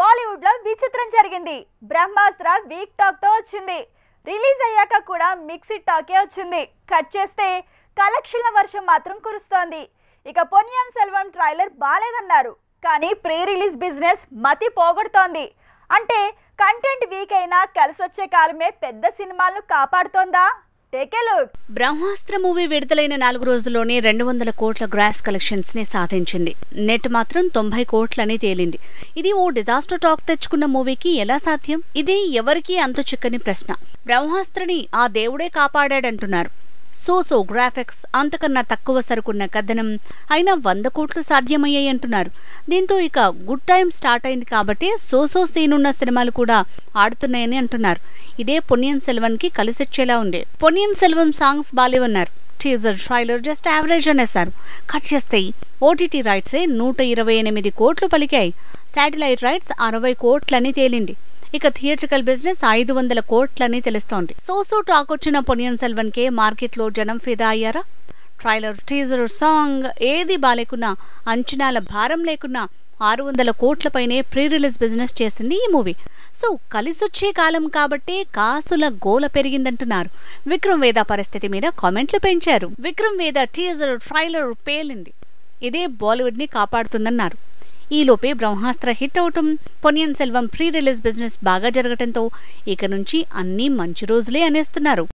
బాలీవుడ్ లో విచిత్రం జరిగింది. బ్రహ్మాస్త్ర వీక్ టాక్ తో వచ్చింది. రిలీజ్ అయ్యాక కూడా మిక్స్డ్ టాకే వచ్చింది. కట్ చేస్తే కలెక్షన్ల వర్షం మాత్రం కురుస్తోంది. ఇక పొన్నియిన్ సెల్వం ట్రైలర్ బాలేదన్నారు, కానీ ప్రీ రిలీజ్ బిజినెస్ మతి పోగొడుతోంది. అంటే కంటెంట్ వీక్ అయినా కలిసొచ్చే కాలమే పెద్ద సినిమాలను కాపాడుతోందా? బ్రహ్మాస్త్ర మూవీ విడుదలైన 4 రోజుల్లోనే 200 కోట్ల గ్రాస్ కలెక్షన్స్ ని సాధించింది. నెట్ మాత్రం 90 కోట్లని తేలింది. ఇది ఓ డిజాస్టర్ టాక్ తెచ్చుకున్న మూవీకి ఎలా సాధ్యం? ఇది ఎవరికీ అంతు చిక్కని ప్రశ్న. బ్రహ్మాస్త్రని ఆ దేవుడే కాపాడాడంటున్నారు. సో గ్రాఫిక్స్, అంతకన్నా తక్కువ సరుకున్న కథనం అయినా 100 కోట్లు సాధ్యమయ్యాయి అంటున్నారు. దీంతో ఇక గుడ్ టైం స్టార్ట్ అయింది కాబట్టి సీన్ ఉన్న సినిమాలు కూడా ఆడుతున్నాయని అంటున్నారు. ఇదే పొన్నియిన్ సెల్వన్ కి కలిసొచ్చేలా ఉంది. పొన్నియిన్ సెల్వం సాంగ్స్ బాలేవన్నారు. టీజర్ ట్రైలర్ జస్ట్ యావరేజ్ అనేశారు. కట్ చేస్తే ఓటీటీ రైట్సే 128 కోట్లు పలికాయి. శాటిలైట్ రైట్స్ 60 కోట్లని తేలింది. ఇక థియేట్రికల్ బిజినెస్ 500 కోట్లని తెలుస్తోంది. సో టాక్ వచ్చిన పొన్నియిన్ సెల్వన్ కే మార్కెట్ లో జనం ఫిదా అయ్యారా? ట్రైలర్, టీజర్, సాంగ్ ఏది బాలేకున్నా, అంచనాల భారం లేకున్నా 600 కోట్లపైనే ప్రీ రిలీజ్ బిజినెస్ చేసింది ఈ మూవీ. సో కలిసొచ్చే కాలం కాబట్టి కాసుల గోల పెరిగిందంటున్నారు. విక్రమ్ వేద పరిస్థితి మీద కామెంట్లు పెంచారు. విక్రమ్ వేద టీజర్, ట్రైలర్ పేలింది. ఇదే బాలీవుడ్ ని కాపాడుతుందన్నారు. ఈలోపే బ్రహ్మాస్త్ర హిట్ అవటం, Ponniyin Selvam pre release business బాగా జరగటంతో ఇక నుంచి అన్నీ మంచి రోజులే అనేస్తున్నారు.